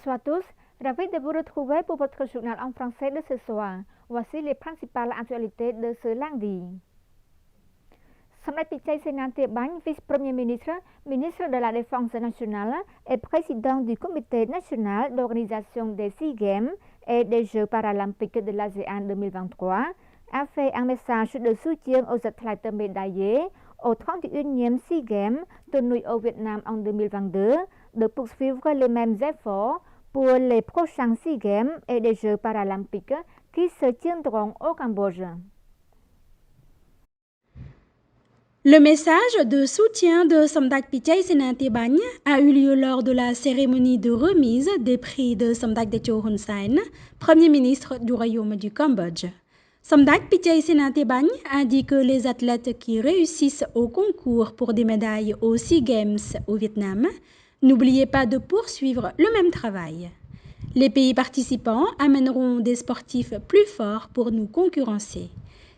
Bonsoir à tous, ravi de vous retrouver pour votre journal en français de ce soir. Voici les principales actualités de ce lundi. សម្ដេច ពិជ័យ សេណាន ទាបាញ់ vice-premier ministre, ministre de la Défense nationale et président du comité national d'organisation des SEA Games et des Jeux paralympiques de l'ASEAN 2023, a fait un message de soutien aux athlètes médaillés au 31e SEA Games tenu au Vietnam en 2022, de poursuivre les mêmes efforts pour les prochains SEA Games et les Jeux paralympiques qui se tiendront au Cambodge. Le message de soutien de Somdak Pichai Senan Tebany a eu lieu lors de la cérémonie de remise des prix de Somdak Techo Hun Sen, Premier ministre du Royaume du Cambodge. Somdak Pichai Senan Tebany a dit que les athlètes qui réussissent au concours pour des médailles aux SEA Games au Vietnam, n'oubliez pas de poursuivre le même travail. Les pays participants amèneront des sportifs plus forts pour nous concurrencer.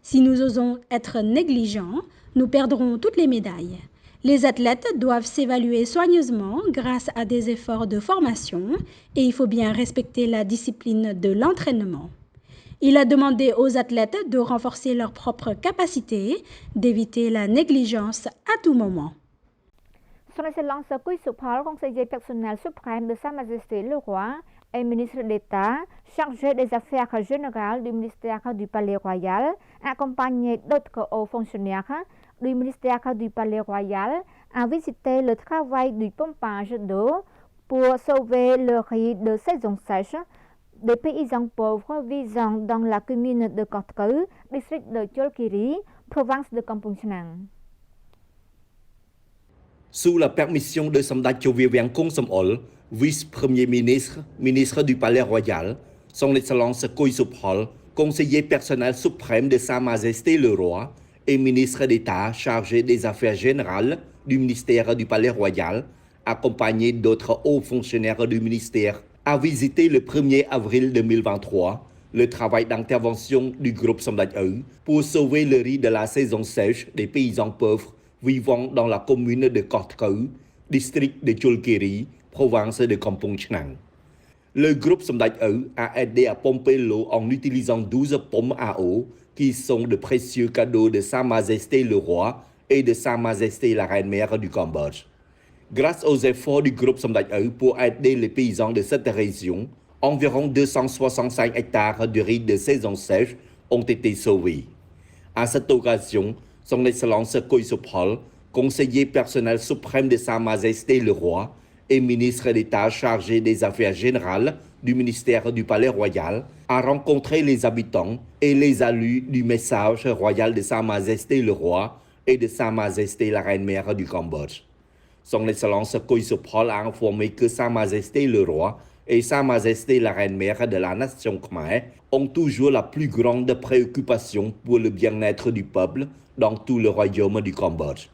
Si nous osons être négligents, nous perdrons toutes les médailles. Les athlètes doivent s'évaluer soigneusement grâce à des efforts de formation et il faut bien respecter la discipline de l'entraînement. Il a demandé aux athlètes de renforcer leurs propres capacités, d'éviter la négligence à tout moment. Son Excellence Quy Supol, conseiller personnel suprême de Sa Majesté le Roi et ministre d'État chargé des Affaires générales du ministère du Palais Royal, accompagné d'autres hauts fonctionnaires du ministère du Palais Royal, a visité le travail du pompage d'eau pour sauver le riz de saison sèche des paysans pauvres vivant dans la commune de Kot Keu, district de Cholkiri, province de Kampong Chhnang. Sous la permission de Somdak Chovivian Kong Somol, vice-premier ministre, ministre du Palais Royal, son Excellence Quy Supol, conseiller personnel suprême de Sa Majesté le Roi et ministre d'État chargé des Affaires générales du ministère du Palais Royal, accompagné d'autres hauts fonctionnaires du ministère, a visité le 1er avril 2023 le travail d'intervention du groupe Somdak Eux pour sauver le riz de la saison sèche des paysans pauvres vivant dans la commune de Kot Keu, district de Cholkiri, province de Kampong Chhnang. Le groupe Somdak Eux a aidé à pomper l'eau en utilisant 12 pompes à eau qui sont de précieux cadeaux de Sa Majesté le Roi et de Sa Majesté la Reine-Mère du Cambodge. Grâce aux efforts du groupe Somdak Eux pour aider les paysans de cette région, environ 265 hectares de riz de saison sèche ont été sauvés. À cette occasion, son Excellence Quy Supol, conseiller personnel suprême de Sa Majesté le Roi et ministre d'État chargé des Affaires générales du ministère du Palais Royal, a rencontré les habitants et les a lu du message royal de Sa Majesté le Roi et de Sa Majesté la Reine-Mère du Cambodge. Son Excellence Quy Supol a informé que Sa Majesté le Roi et Sa Majesté la Reine-Mère de la nation Khmer ont toujours la plus grande préoccupation pour le bien-être du peuple dans tout le royaume du Cambodge.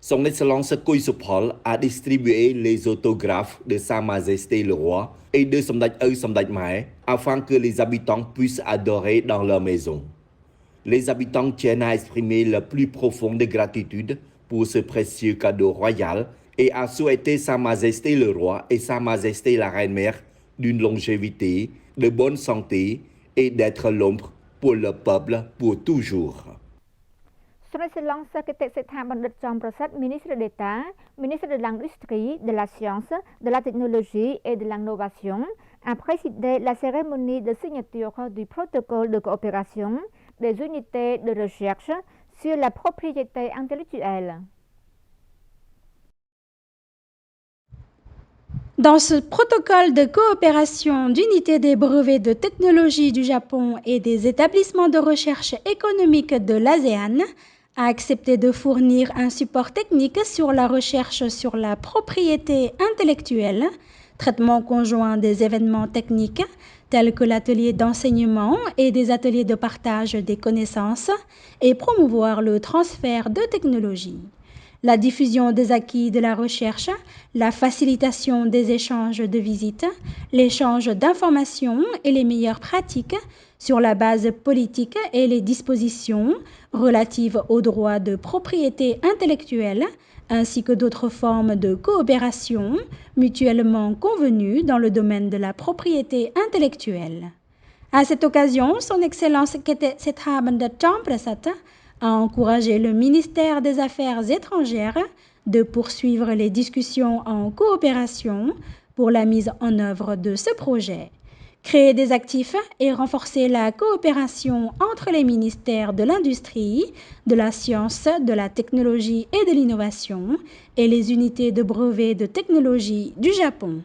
Son Excellence Quy Supol a distribué les autographes de Sa Majesté le Roi et de Somdak Eux Somdak Mae afin que les habitants puissent adorer dans leur maison. Les habitants tiennent à exprimer la plus profonde gratitude pour ce précieux cadeau royal et à souhaiter Sa Majesté le Roi et Sa Majesté la Reine-Mère d'une longévité, de bonne santé et d'être l'ombre pour le peuple pour toujours. Son Excellence Kete Setha Bandit Chom Prasad, ministre d'État, ministre de l'Industrie, de la Science, de la Technologie et de l'Innovation, a présidé la cérémonie de signature du protocole de coopération des unités de recherche sur la propriété intellectuelle. Dans ce protocole de coopération d'unité des brevets de technologie du Japon et des établissements de recherche économique de l'ASEAN, a accepté de fournir un support technique sur la recherche sur la propriété intellectuelle, traitement conjoint des événements techniques tels que l'atelier d'enseignement et des ateliers de partage des connaissances et promouvoir le transfert de technologies. La diffusion des acquis de la recherche, la facilitation des échanges de visites, l'échange d'informations et les meilleures pratiques sur la base politique et les dispositions relatives aux droits de propriété intellectuelle ainsi que d'autres formes de coopération mutuellement convenues dans le domaine de la propriété intellectuelle. À cette occasion, Son Excellence Kete Sethabandat Prasad a encouragé le ministère des Affaires étrangères de poursuivre les discussions en coopération pour la mise en œuvre de ce projet. Créer des actifs et renforcer la coopération entre les ministères de l'industrie, de la science, de la technologie et de l'innovation et les unités de brevets de technologie du Japon.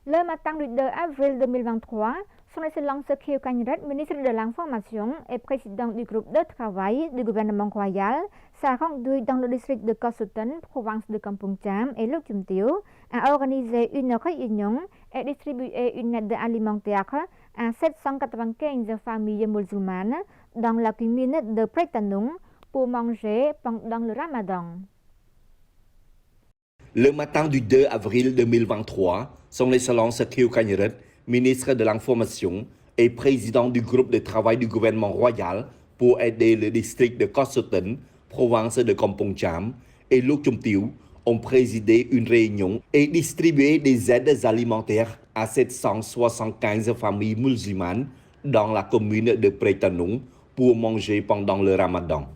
Le matin du 2 avril 2023, Son Excellence Khieu Kanyaret, ministre de l'Information et président du groupe de travail du gouvernement royal, s'est rendu dans le district de Koh Sultan, province de Kampong Cham et Luok Chum Teo, a organisé une réunion et distribué une aide alimentaire à 795 familles musulmanes dans la commune de Pretanung pour manger pendant le Ramadan. Le matin du 2 avril 2023, Son Excellence Khieu Kanyaret, ministre de l'Information et président du groupe de travail du gouvernement royal pour aider le district de Koh Sultan, province de Kampong Cham et Luok Chum Teo, ont présidé une réunion et distribué des aides alimentaires à 775 familles musulmanes dans la commune de Pretanung pour manger pendant le Ramadan.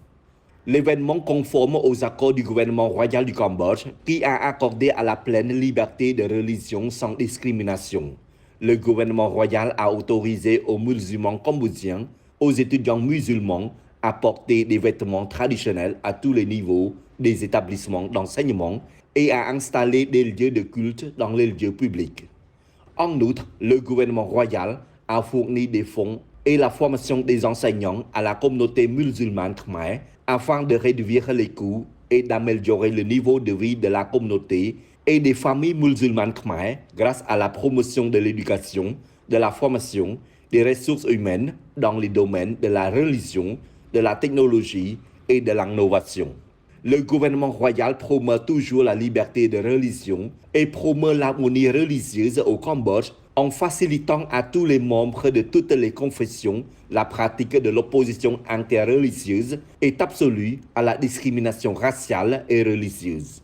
L'événement conforme aux accords du gouvernement royal du Cambodge qui a accordé à la pleine liberté de religion sans discrimination. Le gouvernement royal a autorisé aux musulmans cambodgiens, aux étudiants musulmans, à porter des vêtements traditionnels à tous les niveaux des établissements d'enseignement et à installer des lieux de culte dans les lieux publics. En outre, le gouvernement royal a fourni des fonds et la formation des enseignants à la communauté musulmane khmer afin de réduire les coûts et d'améliorer le niveau de vie de la communauté et des familles musulmanes khmer grâce à la promotion de l'éducation, de la formation, des ressources humaines dans les domaines de la religion, de la technologie et de l'innovation. Le gouvernement royal promeut toujours la liberté de religion et promeut l'harmonie religieuse au Cambodge en facilitant à tous les membres de toutes les confessions la pratique de l'opposition interreligieuse est absolue à la discrimination raciale et religieuse.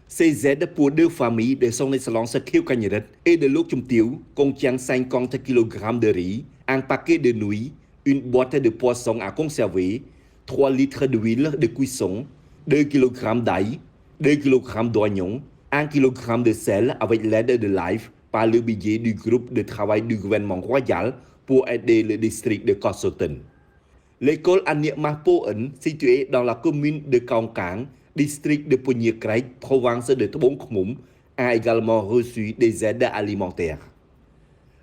Ces aides pour 2 familles de Son Excellence Khieu Kanyaret et de Luok Chum Teo contiennent 50 kg de riz, un paquet de nouilles, une boîte de poissons à conserver, 3 litres d'huile de cuisson, 2 kg d'ail, 2 kg d'oignons, 1 kg de sel avec l'aide de LIFE par le biais du groupe de travail du gouvernement royal pour aider le district de Koh Sultan. L'école Aniak Mahpoen, située dans la commune de Kaong Kang, district de Punier Krek, province de Tbong Khmum, a également reçu des aides alimentaires.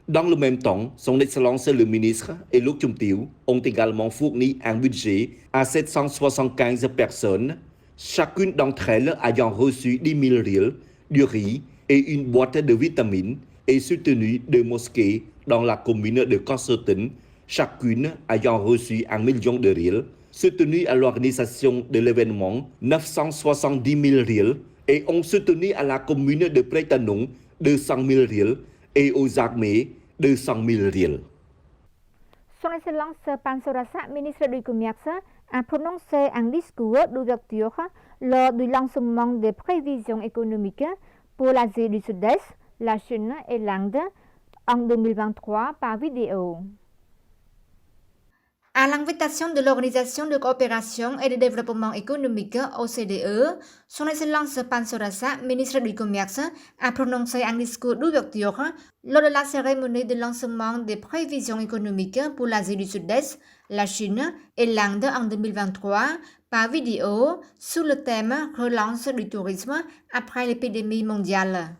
Dans le même temps, Son Excellence le ministre et Luok Chum Teo ont également fourni un budget à 775 personnes, chacune d'entre elles ayant reçu 10 000 riels, du riz et une boîte de vitamines et soutenu 2 mosquées dans la commune de Koh Sultan, chacune ayant reçu 1 million de riels, soutenu à l'organisation de l'événement 970 000 riels et ont soutenu à la commune de Pretanung 200 000 riels et aux armées 200 000 riels. Son Excellence Pan Sorasa, ministre du Commerce, a prononcé un discours d'ouverture lors du lancement des prévisions économiques pour l'Asie du Sud-Est, la Chine et l'Inde en 2023 par vidéo. À l'invitation de l'Organisation de coopération et de développement économique OCDE, Son Excellence Pan Sorasa, ministre du Commerce, a prononcé un discours d'ouverture lors de la cérémonie de lancement des prévisions économiques pour l'Asie du Sud-Est, la Chine et l'Inde en 2023 par vidéo sous le thème Relance du tourisme après l'épidémie mondiale.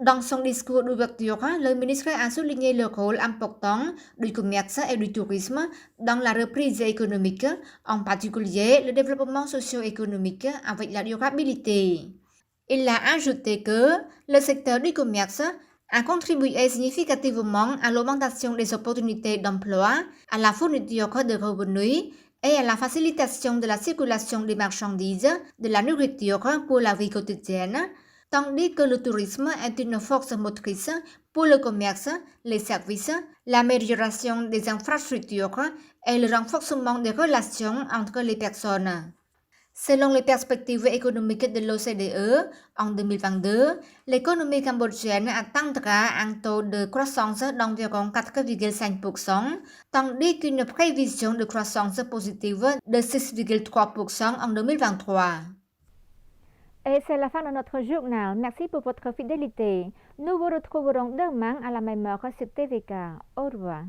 Dans son discours d'ouverture, le ministre a souligné le rôle important du commerce et du tourisme dans la reprise économique, en particulier le développement socio-économique avec la durabilité. Il a ajouté que le secteur du commerce a contribué significativement à l'augmentation des opportunités d'emploi, à la fourniture de revenus et à la facilitation de la circulation des marchandises, de la nourriture pour la vie quotidienne, tandis que le tourisme est une force motrice pour le commerce, les services, l'amélioration des infrastructures et le renforcement des relations entre les personnes. Selon les perspectives économiques de l'OCDE, en 2022, l'économie cambodgienne atteindra un taux de croissance d'environ 4,5%, tandis qu'une prévision de croissance positive de 6,3% en 2023. Et c'est la fin de notre journal. Merci pour votre fidélité. Nous vous retrouverons demain à la même heure sur TVK. Au revoir.